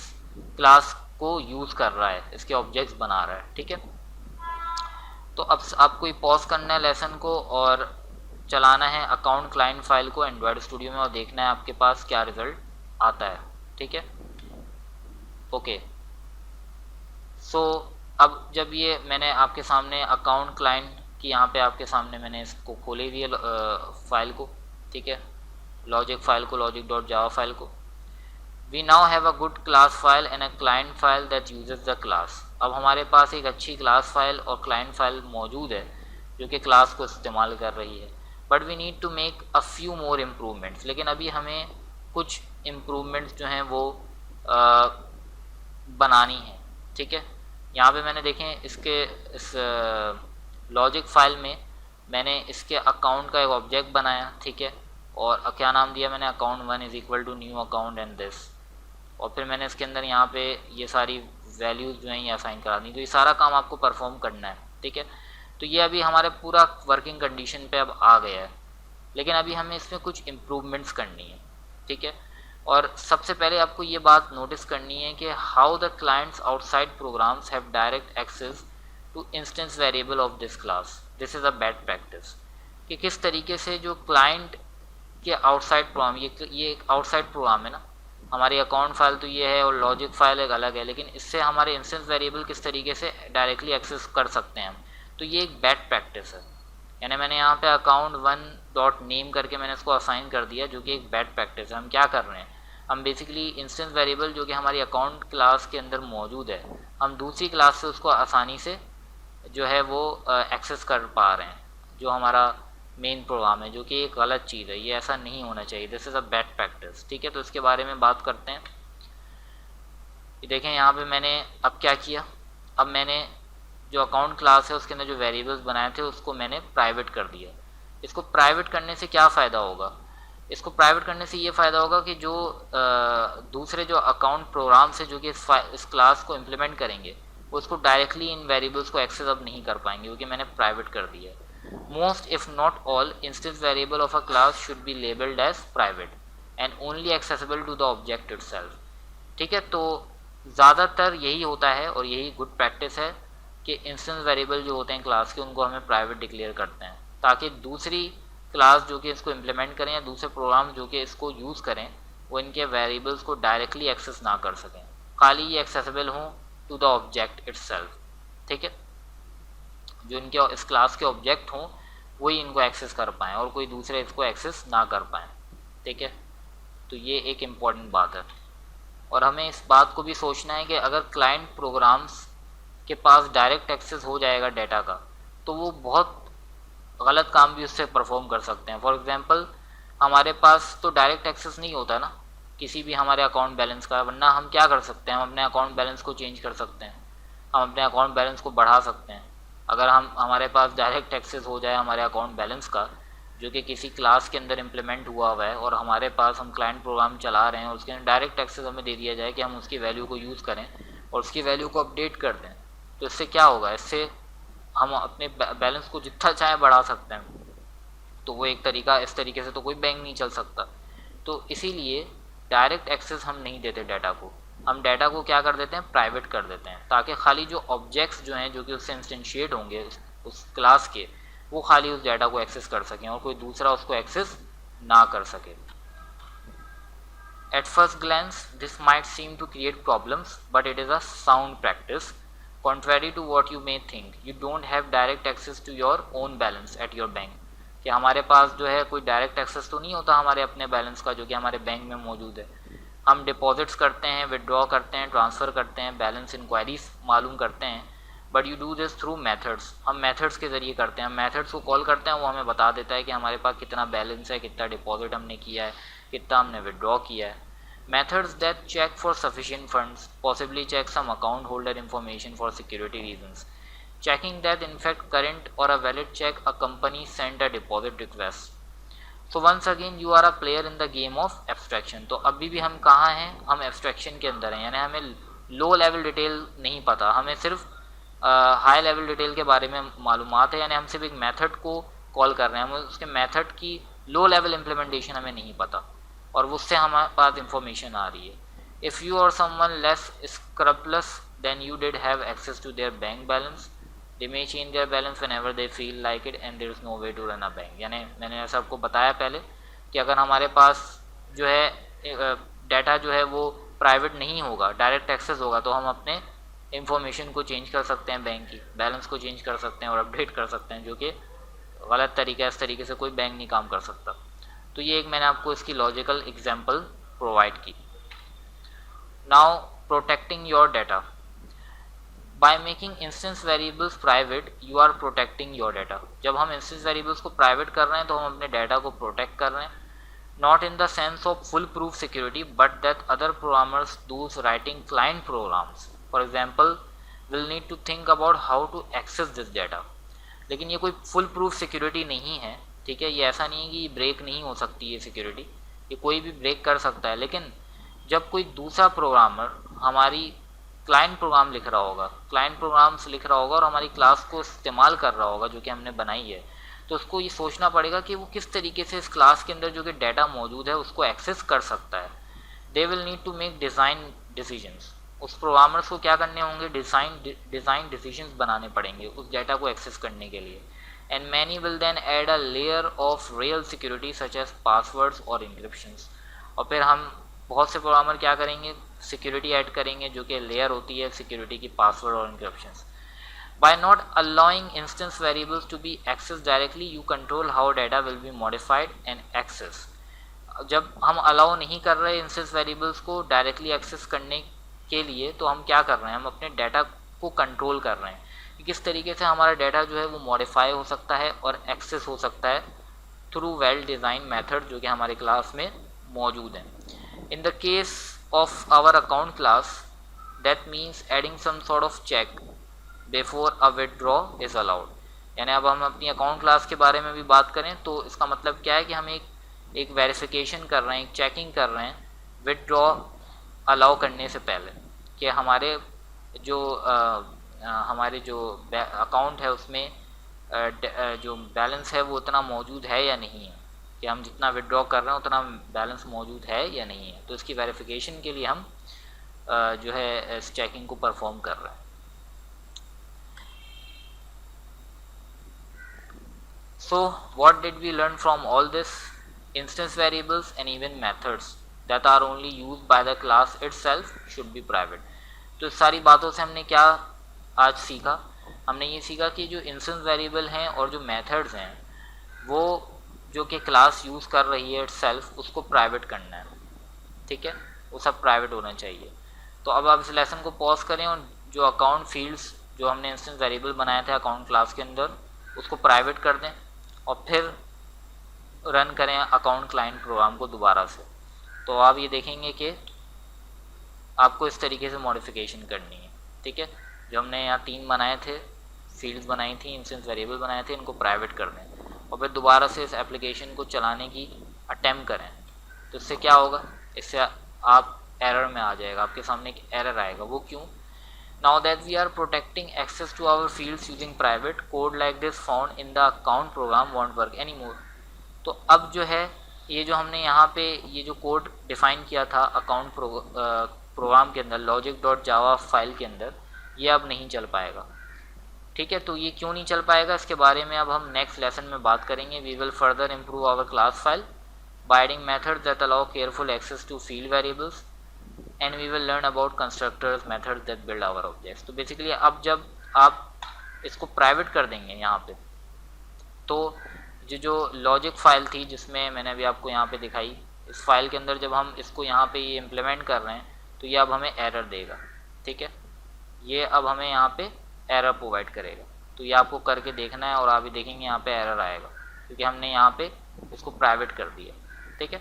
क्लास को यूज़ कर रहा है, इसके ऑब्जेक्ट्स बना रहा है, ठीक है। तो अब आपको पॉज करना है लेसन को और चलाना है अकाउंट क्लाइंट फाइल को एंड्रॉयड स्टूडियो में और देखना है आपके पास क्या रिजल्ट आता है, ठीक है। ओके, सो अब जब ये मैंने आपके सामने अकाउंट क्लाइंट की, यहाँ पे आपके सामने मैंने इसको खोली हुई है फाइल को, ठीक है, लॉजिक फाइल को, logic.java फाइल को। We now have a good class file and a client file that uses the class. अब हमारे पास एक अच्छी क्लास फाइल और क्लाइंट फाइल मौजूद है जो कि क्लास को इस्तेमाल कर रही है, but we need to make a few more improvements. लेकिन अभी हमें कुछ इम्प्रूवमेंट्स जो हैं वो बनानी है, ठीक है। यहाँ पे मैंने देखें इसके इस लॉजिक फाइल में मैंने इसके अकाउंट का एक ऑब्जेक्ट बनाया, ठीक है, और क्या नाम दिया मैंने, account 1 is equal to new account and this, और फिर मैंने इसके अंदर यहाँ पे ये सारी वैल्यूज़ जो हैं ये असाइन करा दी। तो ये सारा काम आपको परफॉर्म करना है, ठीक है। तो ये अभी हमारे पूरा वर्किंग कंडीशन पे अब आ गया है, लेकिन अभी हमें इसमें कुछ इम्प्रूवमेंट्स करनी है, ठीक है। और सबसे पहले आपको ये बात नोटिस करनी है कि how the clients outside programs have direct access to instance variable of this class. This is a bad practice, कि किस तरीके से जो क्लाइंट के आउटसाइड प्रोग्राम, ये एक आउटसाइड प्रोग्राम है ना, हमारी अकाउंट फाइल तो ये है और लॉजिक फाइल एक अलग है, लेकिन इससे हमारे इंस्टेंस वेरिएबल किस तरीके से डायरेक्टली एक्सेस कर सकते हैं हम, तो ये एक बैड प्रैक्टिस है। यानी मैंने यहाँ पे account1.name करके मैंने इसको असाइन कर दिया, जो कि एक बैड प्रैक्टिस है। हम क्या कर रहे हैं, हम बेसिकली इंस्टेंस वेरिएबल जो कि हमारी अकाउंट क्लास के अंदर मौजूद है, हम दूसरी क्लास से उसको आसानी से जो है वो एक्सेस कर पा रहे हैं, जो हमारा मेन प्रोग्राम है, जो कि एक गलत चीज़ है, ये ऐसा नहीं होना चाहिए। This is a bad practice, ठीक है। तो इसके बारे में बात करते हैं। ये देखें यहाँ पे मैंने अब क्या किया, अब मैंने जो अकाउंट क्लास है उसके अंदर जो वेरिएबल्स बनाए थे उसको मैंने प्राइवेट कर दिया। इसको प्राइवेट करने से क्या फ़ायदा होगा, इसको प्राइवेट करने से ये फ़ायदा होगा कि जो दूसरे जो अकाउंट प्रोग्राम से जो कि इस क्लास को इम्प्लीमेंट करेंगे वो उसको डायरेक्टली इन वेरिएबल्स को एक्सेस अब नहीं कर पाएंगे, क्योंकि मैंने प्राइवेट कर दिया है। Most if not all instance variable of a class should be labeled as private and only accessible to the object itself, ठीक है। तो ज़्यादातर यही होता है और यही गुड प्रैक्टिस है कि इंस्टेंस वेरिएबल जो होते हैं क्लास के उनको हमें प्राइवेट डिक्लेयर करते हैं, ताकि दूसरी क्लास जो कि इसको इम्प्लीमेंट करें या दूसरे प्रोग्राम जो कि इसको यूज़ करें वो इनके वेरिएबल्स को डायरेक्टली एक्सेस ना कर सकें, खाली ये एक्सेसिबल हों टू द ऑब्जेक्ट इटसेल्फ, ठीक है। जो इनके इस क्लास के ऑब्जेक्ट हों वही इनको एक्सेस कर पाएँ और कोई दूसरे इसको एक्सेस ना कर पाएँ, ठीक है। तो ये एक इम्पॉर्टेंट बात है। और हमें इस बात को भी सोचना है कि अगर क्लाइंट प्रोग्राम्स के पास डायरेक्ट एक्सेस हो जाएगा डाटा का, तो वो बहुत गलत काम भी उससे परफॉर्म कर सकते हैं। फॉर एग्जांपल हमारे पास तो डायरेक्ट एक्सेस नहीं होता ना किसी भी हमारे अकाउंट बैलेंस का, वरना हम क्या कर सकते हैं, हम अपने अकाउंट बैलेंस को चेंज कर सकते हैं, हम अपने अकाउंट बैलेंस को बढ़ा सकते हैं। अगर हमारे पास डायरेक्ट एक्सेस हो जाए हमारे अकाउंट बैलेंस का जो कि किसी क्लास के अंदर इम्प्लीमेंट हुआ हुआ है और हमारे पास हम क्लाइंट प्रोग्राम चला रहे हैं और उसके अंदर डायरेक्ट एक्सेस हमें दे दिया जाए कि हम उसकी वैल्यू को यूज़ करें और उसकी वैल्यू को अपडेट कर दें, तो इससे क्या होगा, इससे हम अपने बैलेंस को जितना चाहे बढ़ा सकते हैं। तो वो एक तरीका, इस तरीके से तो कोई बैंक नहीं चल सकता। तो इसीलिए डायरेक्ट एक्सेस हम नहीं देते डाटा को, हम डाटा को क्या कर देते हैं, प्राइवेट कर देते हैं, ताकि खाली जो ऑब्जेक्ट्स जो हैं जो कि उससे इंस्टेंशिएट होंगे उस क्लास के, वो खाली उस डाटा को एक्सेस कर सकें और कोई दूसरा उसको एक्सेस ना कर सके। At first glance this might seem to create problems but it is a sound practice. Contrary to what you may think, you don't have direct access to your own balance at your bank। कि हमारे पास जो है कोई direct access तो नहीं होता हमारे अपने बैलेंस का जो कि हमारे बैंक में मौजूद है, हम डिपॉजिट्स करते हैं, विदड्रॉ करते हैं, ट्रांसफ़र करते हैं, बैलेंस इंक्वायरीज मालूम करते हैं, but you do this through methods. हम मेथड्स के ज़रिए करते हैं, हम मेथड्स को कॉल करते हैं, वो हमें बता देता है कि हमारे पास कितना बैलेंस है, कितना डिपॉजिट हमने किया है, कितना हमने विदड्रॉ किया है। Methods that check for sufficient funds, possibly check some account holder information for security reasons. Checking that in fact current or a valid check a company sent a deposit request. So once again you are a player in the game of abstraction. तो अभी भी हम कहाँ हैं, हम abstraction के अंदर हैं, यानी हमें लो लेवल डिटेल नहीं पता, हमें सिर्फ हाई लेवल डिटेल के बारे में मालूमात है, यानी हम सिर्फ एक मेथड को कॉल कर रहे हैं, हमें उसके मेथड की लो लेवल इम्प्लीमेंटेशन हमें नहीं पता और उससे हमारे पास इंफॉर्मेशन आ रही है। इफ़ यू और someone less scrupulous than you did have access to their bank balance, they may change their balance whenever they feel like it and there is no way to run a bank. यानी मैंने ऐसा आपको बताया पहले कि अगर हमारे पास जो है डाटा जो है वो प्राइवेट नहीं होगा, डायरेक्ट एक्सेस होगा, तो हम अपने इंफॉर्मेशन को चेंज कर सकते हैं, बैंक की बैलेंस को चेंज कर सकते हैं और अपडेट कर सकते हैं, जो कि गलत तरीका है। इस तरीके से कोई बैंक नहीं काम कर सकता। तो ये एक मैंने आपको इसकी लॉजिकल एग्जांपल प्रोवाइड की। Now protecting your data by making instance variables private, you are protecting your data. जब हम इंस्टेंस वेरिएबल्स को प्राइवेट कर रहे हैं तो हम अपने डाटा को प्रोटेक्ट कर रहे हैं, not in the sense of foolproof security but that other programmers those writing client programs for example will need to think about how to access this data. लेकिन ये कोई फुल प्रूफ सिक्योरिटी नहीं है, ठीक है, ये ऐसा नहीं है कि ब्रेक नहीं हो सकती ये सिक्योरिटी, ये कोई भी ब्रेक कर सकता है। लेकिन जब कोई दूसरा प्रोग्रामर हमारी क्लाइंट प्रोग्राम लिख रहा होगा, क्लाइंट प्रोग्राम्स लिख रहा होगा और हमारी क्लास को इस्तेमाल कर रहा होगा जो कि हमने बनाई है, तो उसको ये सोचना पड़ेगा कि वो किस तरीके से इस क्लास के अंदर जो कि डाटा मौजूद है उसको एक्सेस कर सकता है। They will need to make design decisions. उस प्रोग्रामर्स को क्या करने होंगे, डिज़ाइन डिसीजंस बनाने पड़ेंगे उस डाटा को एक्सेस करने के लिए। And many will then add a layer of real security such as passwords or encryptions। और फिर हम बहुत से प्रोग्रामर क्या करेंगे, सिक्योरिटी ऐड करेंगे जो कि लेयर होती है सिक्योरिटी की, पासवर्ड और encryptions. By not allowing instance variables to be accessed directly, you control how data will be modified and accessed। जब हम अलाउ नहीं कर रहे इंस्टेंस वेरिएबल्स को डायरेक्टली एक्सेस करने के लिए, तो हम क्या कर रहे हैं, हम अपने डाटा को कंट्रोल कर रहे हैं कि किस तरीके से हमारा डाटा जो है वो मॉडिफाई हो सकता है और एक्सेस हो सकता है थ्रू वेल डिज़ाइन मेथड जो कि हमारे क्लास में मौजूद हैं। In the case of our account class that means adding some sort of check before a withdraw is allowed. यानी अब हम अपनी अकाउंट क्लास के बारे में भी बात करें तो इसका मतलब क्या है कि हम एक वेरिफिकेशन कर रहे हैं, एक चेकिंग कर रहे हैं विदड्रॉ अलाउ करने से पहले कि हमारे जो अकाउंट है उसमें जो बैलेंस है वो उतना मौजूद है या नहीं है, कि हम जितना विदड्रॉ कर रहे हैं उतना बैलेंस मौजूद है या नहीं है। तो इसकी वेरिफिकेशन के लिए हम जो है इस चेकिंग को परफॉर्म कर रहे हैं। So what did we learn from all this? Instance variables and even methods that are only used by the class itself should be private। तो सारी बातों से हमने क्या आज सीखा, हमने ये सीखा कि जो इंस्टेंस वेरिएबल हैं और जो मेथड्स हैं वो जो कि क्लास यूज़ कर रही है इटसेल्फ उसको प्राइवेट करना है, ठीक है, वो सब प्राइवेट होना चाहिए। तो अब आप इस लेसन को पॉज करें और जो अकाउंट फील्ड्स जो हमने इंस्टेंस वेरिएबल बनाए थे अकाउंट क्लास के अंदर उसको प्राइवेट कर दें और फिर रन करें अकाउंट क्लाइंट प्रोग्राम को दोबारा से। तो आप ये देखेंगे कि आपको इस तरीके से मॉडिफिकेशन करनी है, ठीक है। जो हमने यहाँ 3 बनाए थे, फील्ड्स बनाई थी, इंस्टेंस वेरिएबल बनाए थे, इनको प्राइवेट कर दें और फिर दोबारा से इस एप्लीकेशन को चलाने की अटेम्प्ट करें। तो इससे क्या होगा, इससे आप एरर में आ जाएगा, आपके सामने एक एरर आएगा। वो क्यों? Now that we are protecting access to our fields using private code like this found in the account program won't work anymore। तो अब जो है ये जो हमने यहाँ पे ये जो कोड डिफ़ाइन किया था अकाउंट प्रोग्राम के अंदर logic.java फाइल के अंदर, ये अब नहीं चल पाएगा, ठीक है। तो ये क्यों नहीं चल पाएगा इसके बारे में अब हम नेक्स्ट लेसन में बात करेंगे। We will further improve our class file by adding methods that allow careful access to field variables and we will learn about constructors methods that build our objects। तो बेसिकली अब जब आप इसको private कर देंगे यहाँ पे, तो जो लॉजिक फाइल थी जिसमें मैंने अभी आपको यहाँ पे दिखाई इस फाइल के अंदर जब हम इसको यहाँ पे ये इम्प्लीमेंट कर रहे हैं तो ये अब हमें एरर देगा, ठीक है, ये अब हमें यहाँ पे एरर प्रोवाइड करेगा। तो ये आपको करके देखना है और आप भी देखेंगे यहाँ पे एरर आएगा क्योंकि हमने यहाँ पे इसको प्राइवेट कर दिया, ठीक है।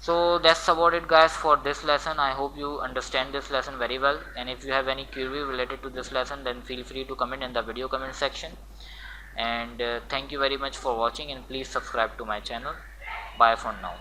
So that's about it guys for this lesson. I hope you understand this lesson very well, and if you have any query related to this lesson then feel free to comment in the video comment section, and thank you very much for watching, and please subscribe to my channel. Bye for now.